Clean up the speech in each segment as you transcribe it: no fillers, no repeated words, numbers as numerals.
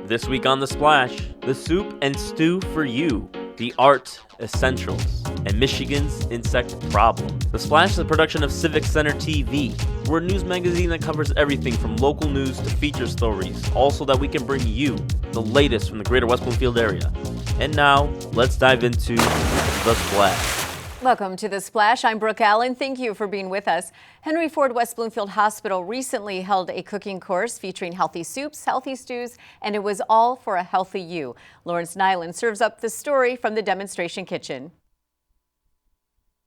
This week on The Splash, the soup and stew for you, the art essentials, and Michigan's insect problem. The Splash is a production of Civic Center TV. We're a news magazine that covers everything from local news to feature stories, all so that we can bring you the latest from the greater West Bloomfield area. And now, let's dive into The Splash. Welcome to The Splash. I'm Brooke Allen. Thank you for being with us. Henry Ford West Bloomfield Hospital recently held a cooking course featuring healthy soups, healthy stews, and it was all for a healthy you. Lawrence Nyland serves up the story from the demonstration kitchen.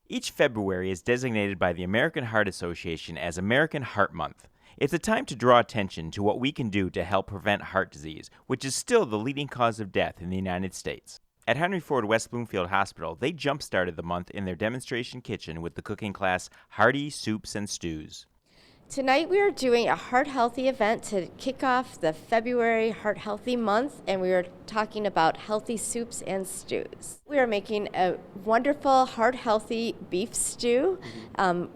Each February is designated by the American Heart Association as American Heart Month. It's a time to draw attention to what we can do to help prevent heart disease, which is still the leading cause of death in the United States. At Henry Ford West Bloomfield Hospital, they jump-started the month in their demonstration kitchen with the cooking class Hearty Soups and Stews. Tonight we are doing a Heart Healthy event to kick off the February Heart Healthy month, and we are talking about healthy soups and stews. We are making a wonderful Heart Healthy beef stew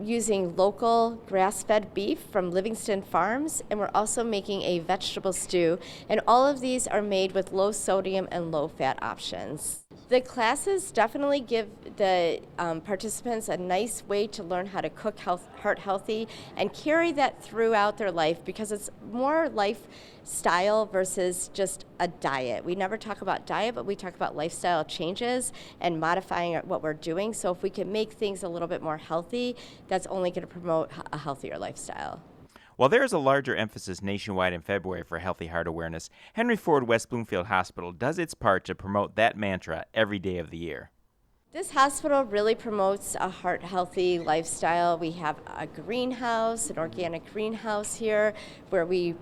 using local grass-fed beef from Livingston Farms, and we're also making a vegetable stew, and all of these are made with low sodium and low fat options. The classes definitely give the participants a nice way to learn how to cook heart healthy and carry that throughout their life, because it's more lifestyle versus just a diet. We never talk about diet, but we talk about lifestyle changes and modifying what we're doing. So if we can make things a little bit more healthy, that's only going to promote a healthier lifestyle. While there is a larger emphasis nationwide in February for healthy heart awareness, Henry Ford West Bloomfield Hospital does its part to promote that mantra every day of the year. This hospital really promotes a heart-healthy lifestyle. We have a greenhouse, an organic greenhouse here, where we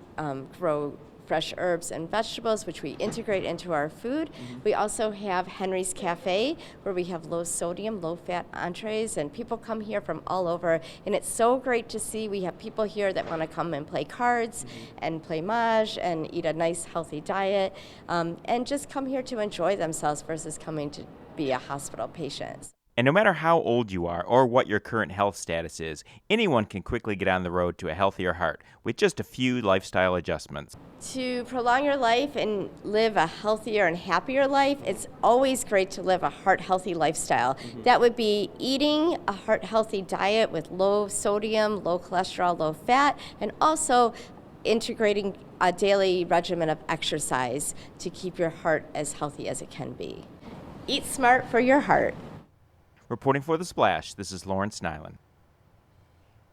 grow fresh herbs and vegetables, which we integrate into our food. We also have Henry's Cafe, where we have low sodium, low fat entrees, and people come here from all over, and it's so great to see. We have people here that want to come and play cards and play Maj and eat a nice healthy diet, and just come here to enjoy themselves versus coming to be a hospital patient. And no matter how old you are or what your current health status is, anyone can quickly get on the road to a healthier heart with just a few lifestyle adjustments. To prolong your life and live a healthier and happier life, it's always great to live a heart-healthy lifestyle. That would be eating a heart-healthy diet with low sodium, low cholesterol, low fat, and also integrating a daily regimen of exercise to keep your heart as healthy as it can be. Eat smart for your heart. Reporting for The Splash, this is Lawrence Nyland.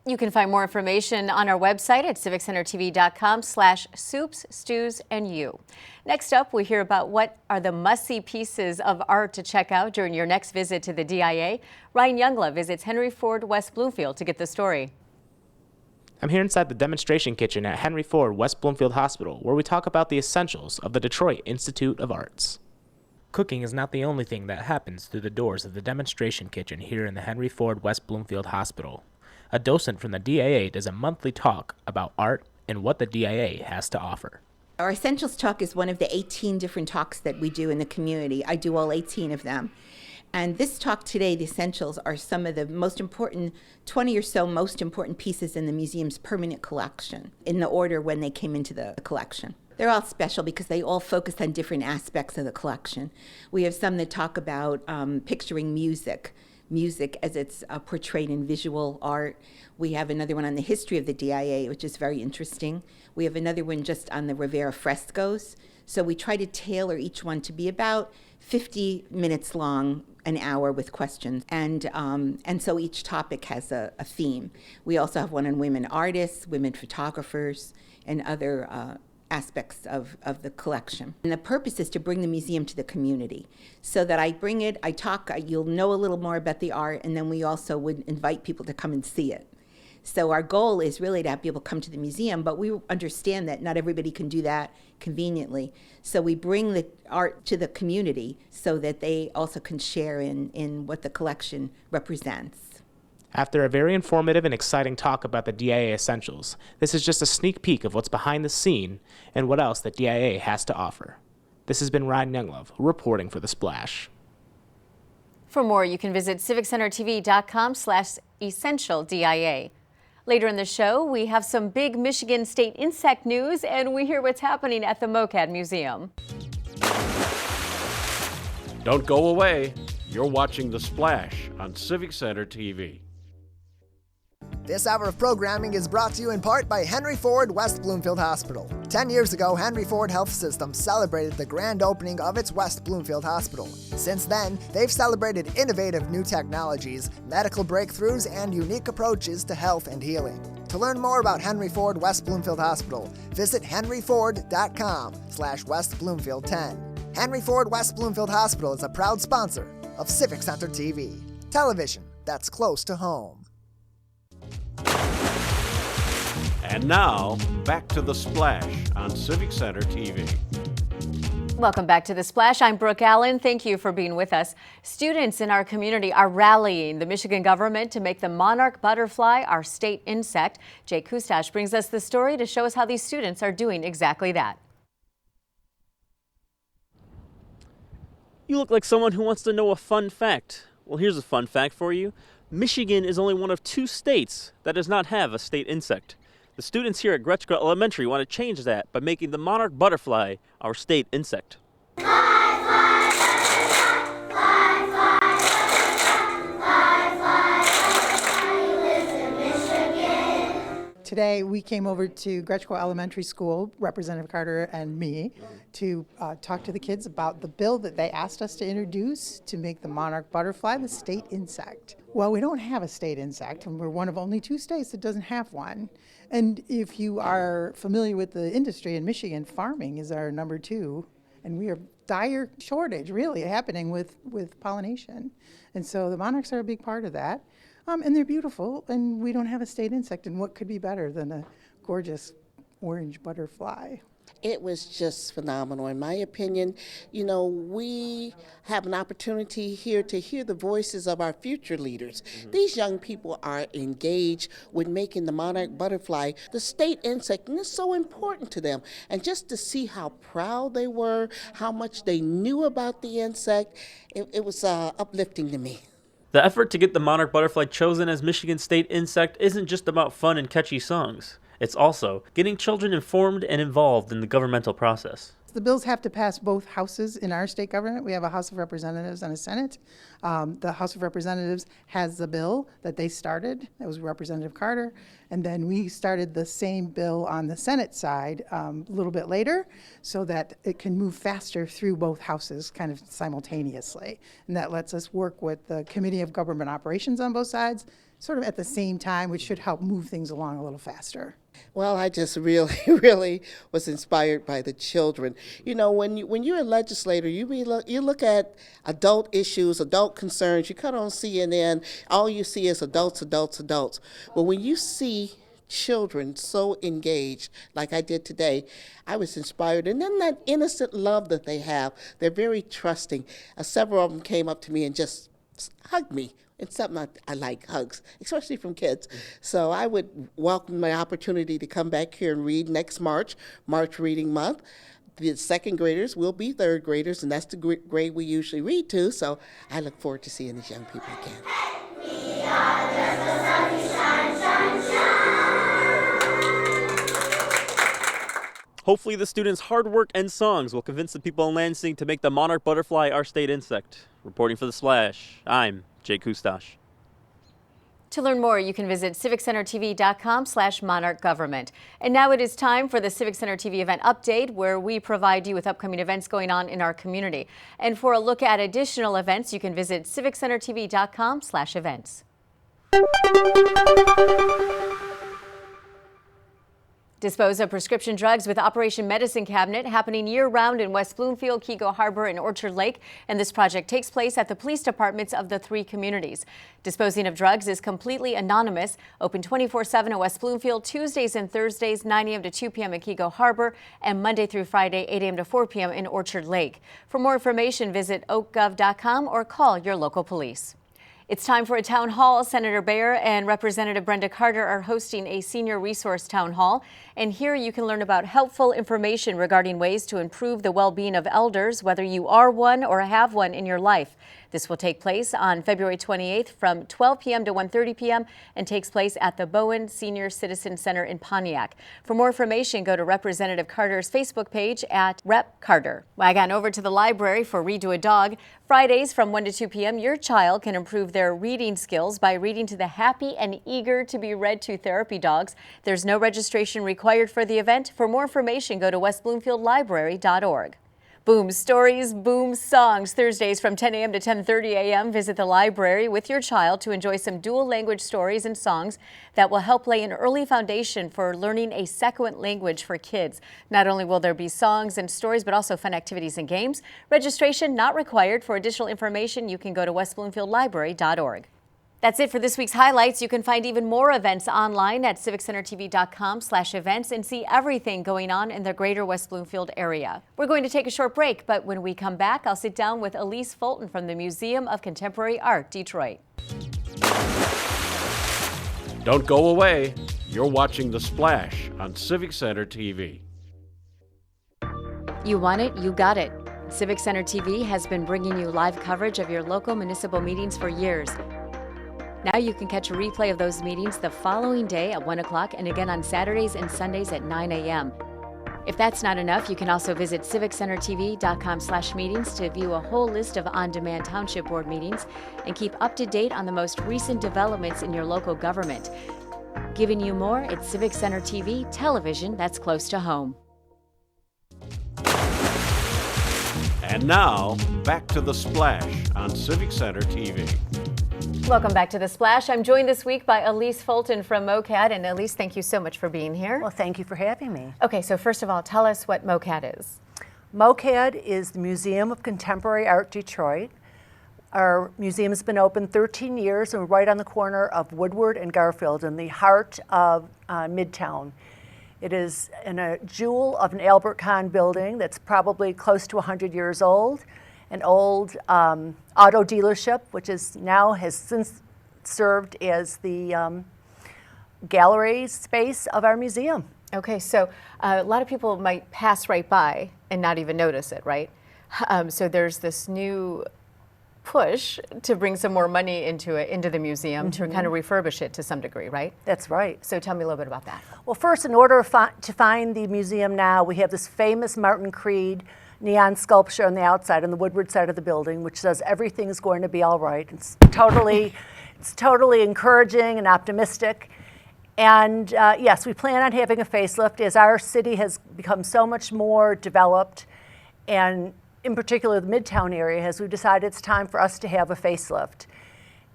You can find more information on our website at civiccentertv.com/soups, stews, and you. Next up, we hear about what are the must-see pieces of art to check out during your next visit to the DIA. Ryan Youngla visits Henry Ford West Bloomfield to get the story. I'm here inside the demonstration kitchen at Henry Ford West Bloomfield Hospital, where we talk about the essentials of the Detroit Institute of Arts. Cooking is not the only thing that happens through the doors of the demonstration kitchen here in the Henry Ford West Bloomfield Hospital. A docent from the DIA does a monthly talk about art and what the DIA has to offer. Our Essentials Talk is one of the 18 different talks that we do in the community. I do all 18 of them. And this talk today, the Essentials, are some of the most important, 20 or so most important pieces in the museum's permanent collection, in the order when they came into the collection. They're all special because they all focus on different aspects of the collection. We have some that talk about picturing music as it's portrayed in visual art. We have another one on the history of the DIA, which is very interesting. We have another one just on the Rivera frescoes. So we try to tailor each one to be about 50 minutes long, an hour with questions. And so each topic has a theme. We also have one on women artists, women photographers, and other aspects of the collection. And the purpose is to bring the museum to the community so that I talk, you'll know a little more about the art, and then we also would invite people to come and see it. So our goal is really to have people come to the museum, but we understand that not everybody can do that conveniently. So we bring the art to the community so that they also can share in what the collection represents. After a very informative and exciting talk about the DIA Essentials, this is just a sneak peek of what's behind the scene and what else the DIA has to offer. This has been Ryan Younglove reporting for The Splash. For more, you can visit civiccentertv.com/essentialdia. Later in the show, we have some big Michigan State insect news, and we hear what's happening at the MOCAD Museum. Don't go away. You're watching The Splash on Civic Center TV. This hour of programming is brought to you in part by Henry Ford West Bloomfield Hospital. 10 years ago, Henry Ford Health System celebrated the grand opening of its West Bloomfield Hospital. Since then, they've celebrated innovative new technologies, medical breakthroughs, and unique approaches to health and healing. To learn more about Henry Ford West Bloomfield Hospital, visit henryford.com/West Bloomfield 10. Henry Ford West Bloomfield Hospital is a proud sponsor of Civic Center TV, television that's close to home. And now, back to The Splash on Civic Center TV. Welcome back to The Splash. I'm Brooke Allen. Thank you for being with us. Students in our community are rallying the Michigan government to make the monarch butterfly our state insect. Jake Kustasz brings us the story to show us how these students are doing exactly that. You look like someone who wants to know a fun fact. Well, here's a fun fact for you. Michigan is only one of 2 states that does not have a state insect. The students here at Gretschka Elementary want to change that by making the monarch butterfly our state insect. Today we came over to Gretschka Elementary School, Representative Carter and me, to talk to the kids about the bill that they asked us to introduce to make the monarch butterfly the state insect. Well, we don't have a state insect, and we're one of only 2 states that doesn't have one. And if you are familiar with the industry in Michigan, farming is our number 2, and we are dire shortage really happening with pollination. And so the monarchs are a big part of that. And they're beautiful, and we don't have a state insect, and what could be better than a gorgeous orange butterfly? It was just phenomenal, in my opinion. You know, we have an opportunity here to hear the voices of our future leaders. These young people are engaged with making the monarch butterfly the state insect, and it's so important to them. And just to see how proud they were, how much they knew about the insect, it was uplifting to me. The effort to get the monarch butterfly chosen as Michigan State insect isn't just about fun and catchy songs. It's also getting children informed and involved in the governmental process. The bills have to pass both houses in our state government. We have a House of Representatives and a Senate. The House of Representatives has the bill that they started. That was Representative Carter. And then we started the same bill on the Senate side a little bit later so that it can move faster through both houses kind of simultaneously. And that lets us work with the Committee of Government Operations on both sides sort of at the same time, which should help move things along a little faster. Well, I just really was inspired by the children. You know, when you're a legislator, you look at adult issues, adult concerns. You cut on CNN, all you see is adults. But when you see children so engaged, like I did today, I was inspired. And then that innocent love that they have, they're very trusting. Several of them came up to me and just hugged me. It's something I like, hugs, especially from kids. So I would welcome my opportunity to come back here and read next March Reading Month. The second graders will be third graders, and that's the grade we usually read to. So I look forward to seeing these young people again. We are just the sunshine. Hopefully the students' hard work and songs will convince the people in Lansing to make the monarch butterfly our state insect. Reporting for The Splash, I'm Jake Kustasz. To learn more, you can visit civiccentertv.com/monarchgovernment. And now it is time for the Civic Center TV event update, where we provide you with upcoming events going on in our community. And for a look at additional events, you can visit civiccentertv.com/events. Dispose of prescription drugs with Operation Medicine Cabinet, happening year-round in West Bloomfield, Keego Harbor, and Orchard Lake. And this project takes place at the police departments of the 3 communities. Disposing of drugs is completely anonymous, open 24/7 in West Bloomfield, Tuesdays and Thursdays, 9 a.m. to 2 p.m. in Keego Harbor, and Monday through Friday, 8 a.m. to 4 p.m. in Orchard Lake. For more information, visit oakgov.com or call your local police. It's time for a town hall. Senator Baer and Representative Brenda Carter are hosting a senior resource town hall. And here you can learn about helpful information regarding ways to improve the well-being of elders, whether you are one or have one in your life. This will take place on February 28th from 12 p.m. to 1:30 p.m. and takes place at the Bowen Senior Citizen Center in Pontiac. For more information, go to Representative Carter's Facebook page at Rep. Carter. Wag on over to the library for Read to a Dog. Fridays from 1 to 2 p.m., your child can improve their reading skills by reading to the happy and eager to be read to therapy dogs. There's no registration required for the event. For more information, go to westbloomfieldlibrary.org. Boom Stories, Boom Songs, Thursdays from 10 a.m. to 10:30 a.m. Visit the library with your child to enjoy some dual language stories and songs that will help lay an early foundation for learning a second language for kids. Not only will there be songs and stories, but also fun activities and games. Registration not required. For additional information, you can go to westbloomfieldlibrary.org. That's it for this week's highlights. You can find even more events online at civiccentertv.com/events and see everything going on in the greater West Bloomfield area. We're going to take a short break, but when we come back, I'll sit down with Elyse Foltyn from the Museum of Contemporary Art, Detroit. Don't go away. You're watching The Splash on Civic Center TV. You want it, you got it. Civic Center TV has been bringing you live coverage of your local municipal meetings for years. Now you can catch a replay of those meetings the following day at 1 o'clock and again on Saturdays and Sundays at 9 a.m. If that's not enough, you can also visit civiccentertv.com/meetings to view a whole list of on-demand township board meetings and keep up to date on the most recent developments in your local government. Giving you more, it's Civic Center TV, television that's close to home. And now, back to The Splash on Civic Center TV. Welcome back to The Splash. I'm joined this week by Elyse Foltyn from MOCAD. And Elyse, thank you so much for being here. Well, thank you for having me. Okay, so first of all, tell us what MOCAD is. MOCAD is the Museum of Contemporary Art, Detroit. Our museum has been open 13 years and we're right on the corner of Woodward and Garfield in the heart of Midtown. It is in a jewel of an Albert Kahn building that's probably close to 100 years old. An old auto dealership, which has since served as the gallery space of our museum. Okay, so a lot of people might pass right by and not even notice it, right? So there's this new push to bring some more money into the museum to kind of refurbish it to some degree, right? That's right. So tell me a little bit about that. Well, first, in order to find the museum now, we have this famous Martin Creed neon sculpture on the outside, on the Woodward side of the building, which says everything is going to be all right. It's totally encouraging and optimistic. And yes, we plan on having a facelift as our city has become so much more developed, and in particular the Midtown area, as we've decided it's time for us to have a facelift.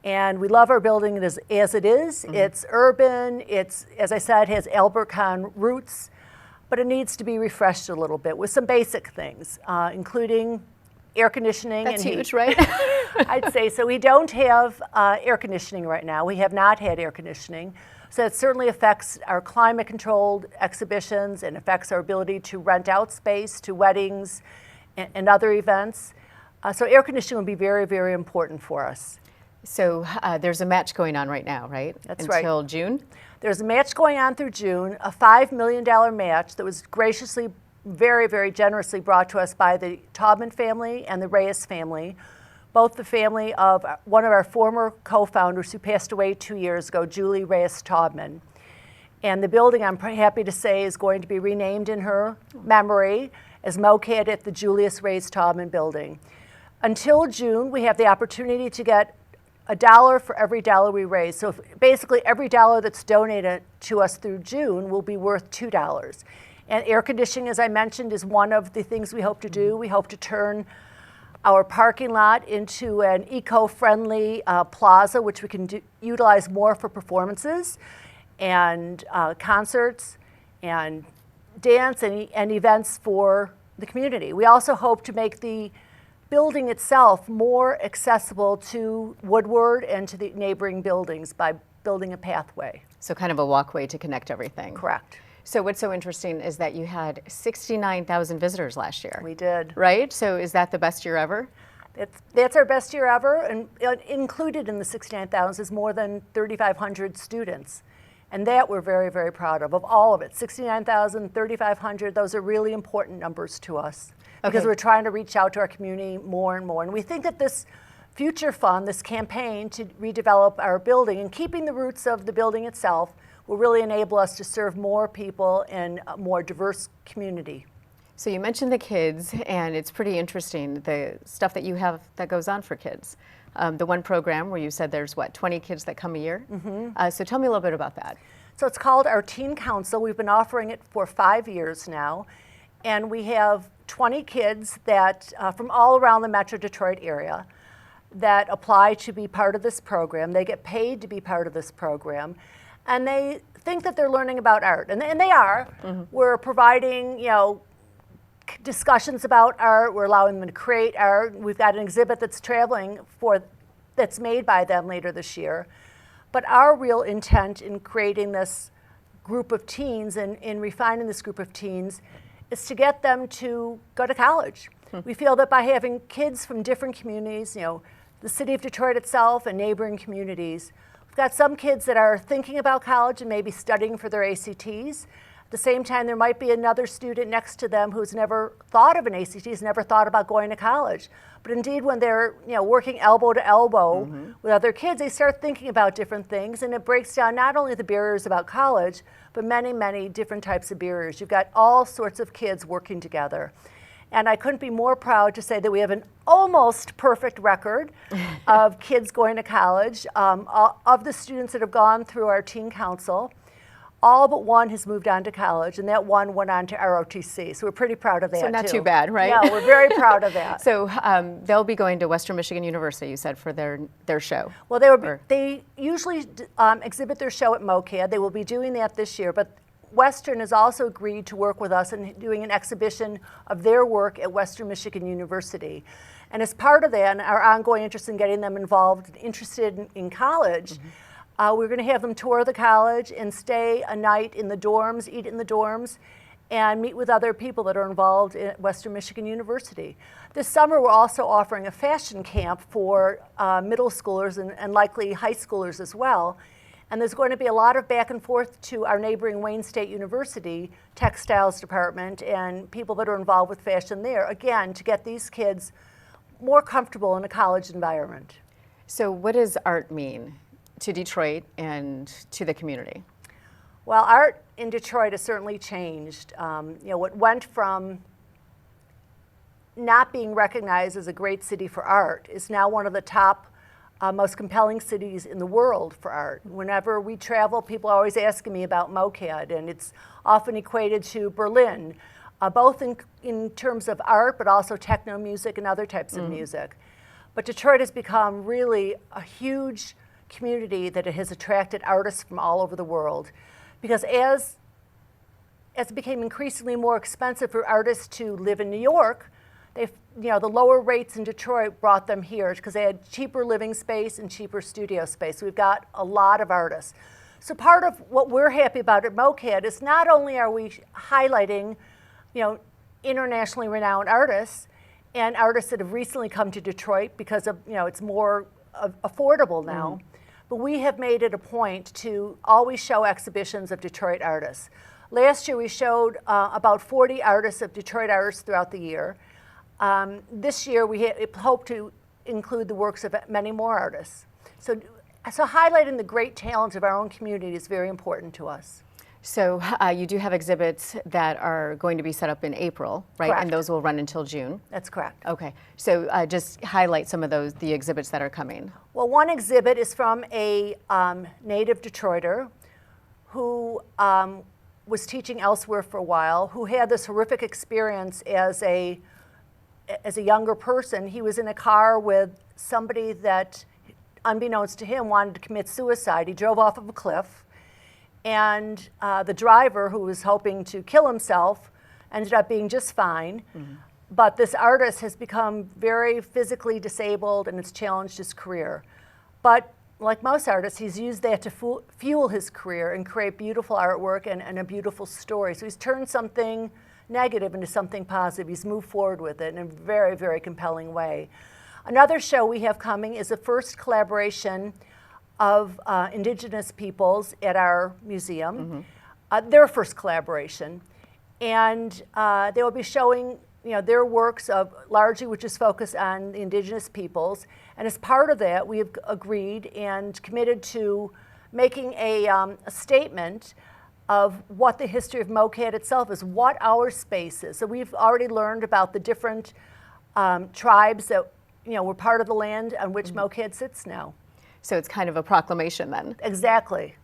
And we love our building as it is. Mm-hmm. It's urban. It's, as I said, has Albert Kahn roots. But it needs to be refreshed a little bit with some basic things, including air conditioning. That's and huge, heat. right? I'd say so. We don't have air conditioning right now. We have not had air conditioning. So it certainly affects our climate-controlled exhibitions and affects our ability to rent out space to weddings and other events. So air conditioning will be very, very important for us. So there's a match going on right now, right? That's right. Until June? There's a match going on through June, a $5 million match that was graciously, very, very generously brought to us by the Taubman family and the Reyes family, both the family of one of our former co-founders who passed away 2 years ago, Julie Reyes Taubman. And the building, I'm happy to say, is going to be renamed in her memory as MOCAD at the Julius Reyes Taubman building. Until June, we have the opportunity to get $1 for every dollar we raise. So basically every dollar that's donated to us through June will be worth $2. And air conditioning, as I mentioned, is one of the things we hope to do. We hope to turn our parking lot into an eco-friendly plaza, which we can utilize more for performances and concerts and dance and events for the community. We also hope to make the building itself more accessible to Woodward and to the neighboring buildings by building a pathway. So kind of a walkway to connect everything. Correct. So what's so interesting is that you had 69,000 visitors last year. We did. Right? So is that the best year ever? That's our best year ever, and included in the 69,000 is more than 3,500 students. And that we're very, very proud of all of it. 69,000, 3,500, those are really important numbers to us. Because we're trying to reach out to our community more and more. And we think that this future fund, this campaign to redevelop our building, and keeping the roots of the building itself will really enable us to serve more people in a more diverse community. So you mentioned the kids, and it's pretty interesting, the stuff that you have that goes on for kids. The one program where you said there's, 20 kids that come a year? Mm-hmm. So tell me a little bit about that. So it's called our Teen Council. We've been offering it for 5 years now, and we have 20 kids that from all around the Metro Detroit area that apply to be part of this program. They get paid to be part of this program, and they think that they're learning about art, and they are. Mm-hmm. We're providing, discussions about art. We're allowing them to create art. We've got an exhibit that's that's made by them later this year. But our real intent in creating this group of teens and in refining this group of teens is to get them to go to college. We feel that by having kids from different communities, the city of Detroit itself and neighboring communities, we've got some kids that are thinking about college and maybe studying for their ACTs. At the same time, there might be another student next to them who's never thought of an ACT, has never thought about going to college. But indeed, when they're working elbow to elbow with other kids, they start thinking about different things, and it breaks down not only the barriers about college, but many, many different types of barriers. You've got all sorts of kids working together. And I couldn't be more proud to say that we have an almost perfect record of kids going to college. Of the students that have gone through our teen council, all but one has moved on to college, and that one went on to ROTC. So we're pretty proud of that, So not too. too bad, right? Yeah, we're very proud of that. So they'll be going to Western Michigan University, you said, for their show. Well, they usually exhibit their show at MOCAD. They will be doing that this year, but Western has also agreed to work with us in doing an exhibition of their work at Western Michigan University. And as part of that, and our ongoing interest in getting them involved and interested in college, we're going to have them tour the college and stay a night in the dorms, eat in the dorms, and meet with other people that are involved at Western Michigan University. This summer, we're also offering a fashion camp for middle schoolers and likely high schoolers as well. And there's going to be a lot of back and forth to our neighboring Wayne State University textiles department and people that are involved with fashion there, again, to get these kids more comfortable in a college environment. So what does art mean to Detroit and to the community? Well, art in Detroit has certainly changed. What went from not being recognized as a great city for art is now one of the top most compelling cities in the world for art. Whenever we travel, people are always asking me about MOCAD, and it's often equated to Berlin, both in terms of art, but also techno music and other types of music. But Detroit has become really a huge community that it has attracted artists from all over the world. Because as it became increasingly more expensive for artists to live in New York, the lower rates in Detroit brought them here because they had cheaper living space and cheaper studio space. So we've got a lot of artists. So part of what we're happy about at MOCAD is not only are we highlighting, internationally renowned artists and artists that have recently come to Detroit because of, it's more affordable now, but we have made it a point to always show exhibitions of Detroit artists. Last year we showed about 40 artists of Detroit artists throughout the year. This year we hope to include the works of many more artists. So highlighting the great talent of our own community is very important to us. So you do have exhibits that are going to be set up in April, right? Correct. And those will run until June? That's correct. Okay. So just highlight some of the exhibits that are coming. Well, one exhibit is from a native Detroiter who was teaching elsewhere for a while, who had this horrific experience as a younger person. He was in a car with somebody that, unbeknownst to him, wanted to commit suicide. He drove off of a cliff, and the driver, who was hoping to kill himself, ended up being just fine. But this artist has become very physically disabled, and it's challenged his career. But like most artists, he's used that to fuel his career and create beautiful artwork and a beautiful story. So he's turned something negative into something positive. He's moved forward with it in a very, very compelling way. Another show we have coming is the first collaboration of Indigenous peoples at our museum, their first collaboration. And they will be showing their works of largely which is focused on the indigenous peoples. And as part of that, we have agreed and committed to making a statement of what the history of MOCAD itself is, what our space is. So we've already learned about the different tribes that were part of the land on which MOCAD sits now. So it's kind of a proclamation then. Exactly.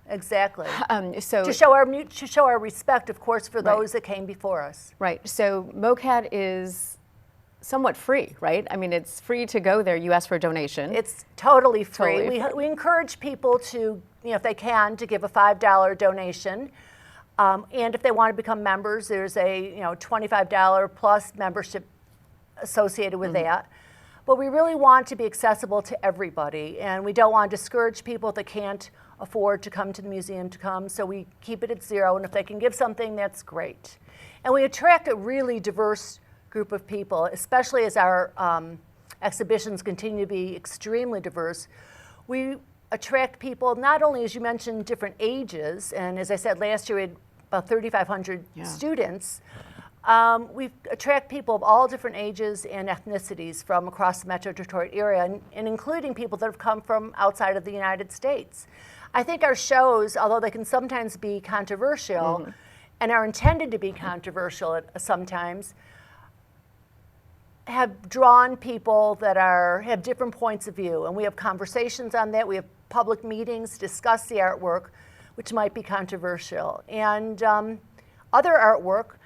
So to show our respect, of course, for those that came before us. Right. So MOCAD is somewhat free, right? I mean, it's free to go there. You ask for a donation. It's totally free. Totally free. We encourage people to, if they can, to give a $5 donation. And if they want to become members, there's a $25 plus membership associated with that. But we really want to be accessible to everybody, and we don't want to discourage people that can't afford to come to the museum to come, so we keep it at zero, and if they can give something, that's great. And we attract a really diverse group of people, especially as our exhibitions continue to be extremely diverse. We attract people not only, as you mentioned, different ages, and as I said, last year we had about 3,500 students. We attract people of all different ages and ethnicities from across the Metro Detroit area, and including people that have come from outside of the United States. I think our shows, although they can sometimes be controversial, and are intended to be controversial sometimes, have drawn people that have different points of view, and we have conversations on that. We have public meetings, discuss the artwork, which might be controversial, and other artwork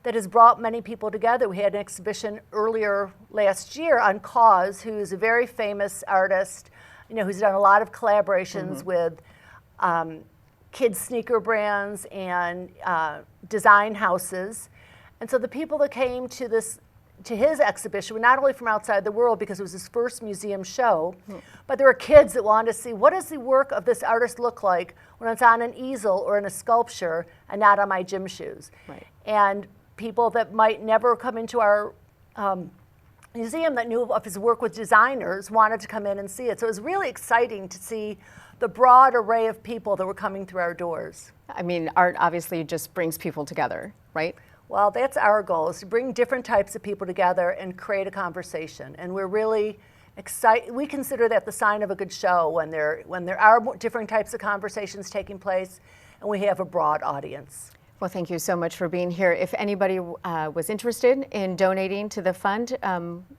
that has brought many people together. We had an exhibition earlier last year on Cause, who's a very famous artist, who's done a lot of collaborations with kids' sneaker brands and design houses. And so the people that came to his exhibition were not only from outside the world because it was his first museum show, but there were kids that wanted to see what does the work of this artist look like when it's on an easel or in a sculpture and not on my gym shoes. Right. And people that might never come into our museum that knew of his work with designers wanted to come in and see it. So it was really exciting to see the broad array of people that were coming through our doors. I mean, art obviously just brings people together, right? Well, that's our goal, is to bring different types of people together and create a conversation. And we're really excited. We consider that the sign of a good show when there are different types of conversations taking place and we have a broad audience. Well, thank you so much for being here. If anybody was interested in donating to the fund,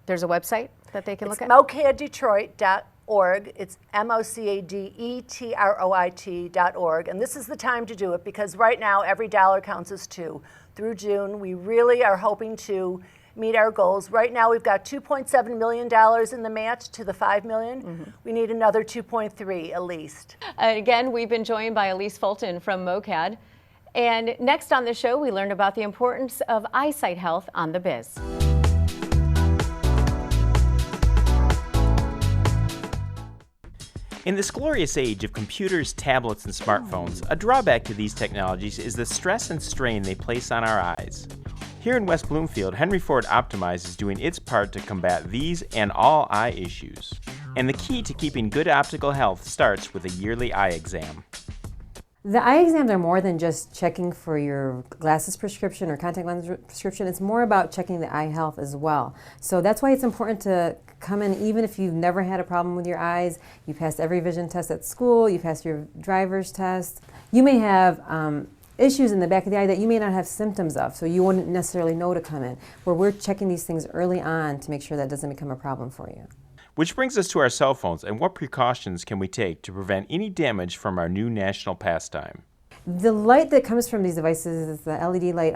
there's a website that they can look at? MOCADdetroit.org. It's MOCADETROIT.org. And this is the time to do it because right now every dollar counts as two. Through June, we really are hoping to meet our goals. Right now we've got $2.7 million in the match to the $5 million. We need another 2.3 at least. Again, we've been joined by Elyse Foltyn from MOCAD. And next on the show, we learned about the importance of eyesight health on the biz. In this glorious age of computers, tablets, and smartphones, a drawback to these technologies is the stress and strain they place on our eyes. Here in West Bloomfield, Henry Ford Optimize is doing its part to combat these and all eye issues. And the key to keeping good optical health starts with a yearly eye exam. The eye exams are more than just checking for your glasses prescription or contact lens prescription. It's more about checking the eye health as well. So that's why it's important to come in even if you've never had a problem with your eyes. You passed every vision test at school, you passed your driver's test. You may have issues in the back of the eye that you may not have symptoms of, so you wouldn't necessarily know to come in. Where we're checking these things early on to make sure that doesn't become a problem for you. Which brings us to our cell phones and what precautions can we take to prevent any damage from our new national pastime? The light that comes from these devices, the LED light,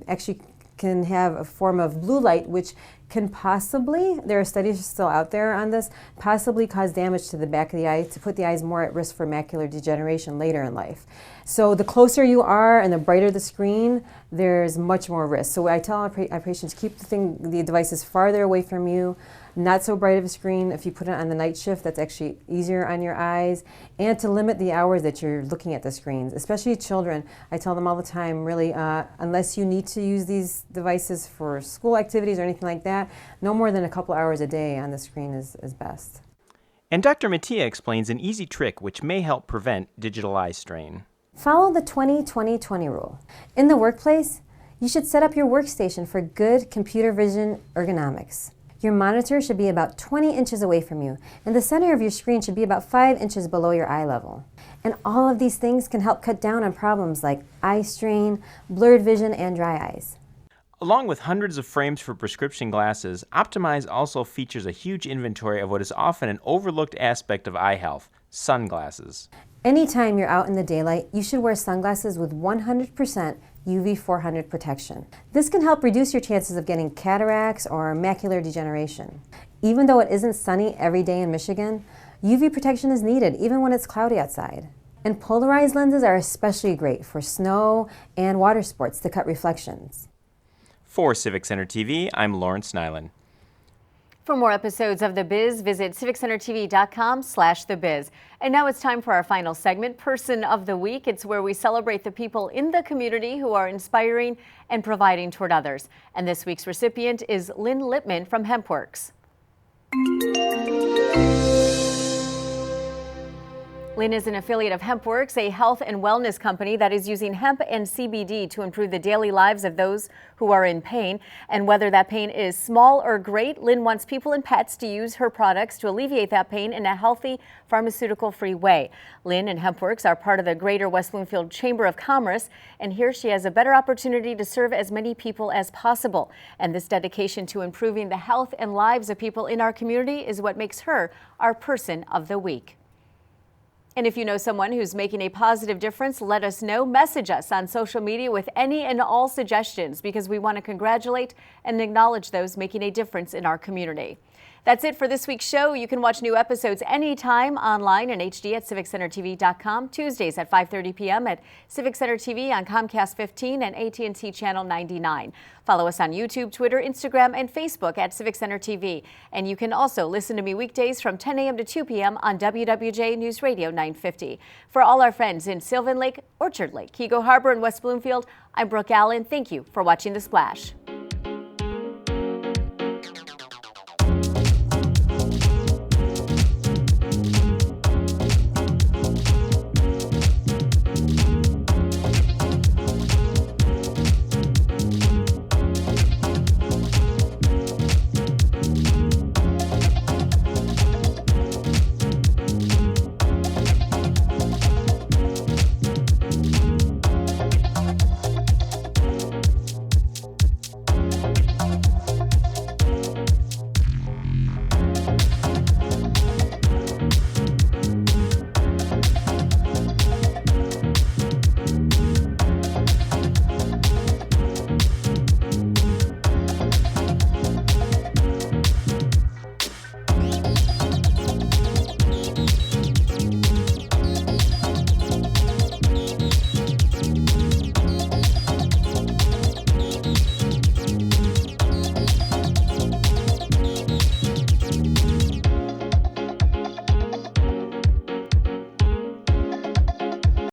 actually can have a form of blue light which can possibly, there are studies still out there on this, possibly cause damage to the back of the eye to put the eyes more at risk for macular degeneration later in life. So the closer you are and the brighter the screen, there's much more risk. So I tell our patients, keep the devices farther away from you, not so bright of a screen. If you put it on the night shift, that's actually easier on your eyes, and to limit the hours that you're looking at the screens, especially children. I tell them all the time, really, unless you need to use these devices for school activities or anything like that, no more than a couple hours a day on the screen is best. And Dr. Mattia explains an easy trick which may help prevent digital eye strain. Follow the 20-20-20 rule. In the workplace, You should set up your workstation for good computer vision ergonomics. Your monitor should be about 20 inches away from you, and the center of your screen should be about 5 inches below your eye level. And all of these things can help cut down on problems like eye strain, blurred vision, and dry eyes. Along with hundreds of frames for prescription glasses, Optimize also features a huge inventory of what is often an overlooked aspect of eye health, sunglasses. Anytime you're out in the daylight, you should wear sunglasses with 100% UV 400 protection. This can help reduce your chances of getting cataracts or macular degeneration. Even though it isn't sunny every day in Michigan, UV protection is needed even when it's cloudy outside. And polarized lenses are especially great for snow and water sports to cut reflections. For Civic Center TV, I'm Lawrence Nyland. For more episodes of The Biz, visit civiccentertv.com/thebiz. And now it's time for our final segment, Person of the Week. It's where we celebrate the people in the community who are inspiring and providing toward others. And this week's recipient is Lynn Lippman from HempWorks. Lynn is an affiliate of HempWorks, a health and wellness company that is using hemp and CBD to improve the daily lives of those who are in pain. And whether that pain is small or great, Lynn wants people and pets to use her products to alleviate that pain in a healthy, pharmaceutical-free way. Lynn and HempWorks are part of the Greater West Bloomfield Chamber of Commerce, and here she has a better opportunity to serve as many people as possible. And this dedication to improving the health and lives of people in our community is what makes her our Person of the Week. And if you know someone who's making a positive difference, let us know. Message us on social media with any and all suggestions, because we want to congratulate and acknowledge those making a difference in our community. That's it for this week's show. You can watch new episodes anytime online in HD at civiccentertv.com, Tuesdays at 5:30 p.m. at Civic Center TV on Comcast 15 and AT&T Channel 99. Follow us on YouTube, Twitter, Instagram, and Facebook at Civic Center TV. And you can also listen to me weekdays from 10 a.m. to 2 p.m. on WWJ Newsradio 950. For all our friends in Sylvan Lake, Orchard Lake, Keego Harbor, and West Bloomfield, I'm Brooke Allen. Thank you for watching The Splash.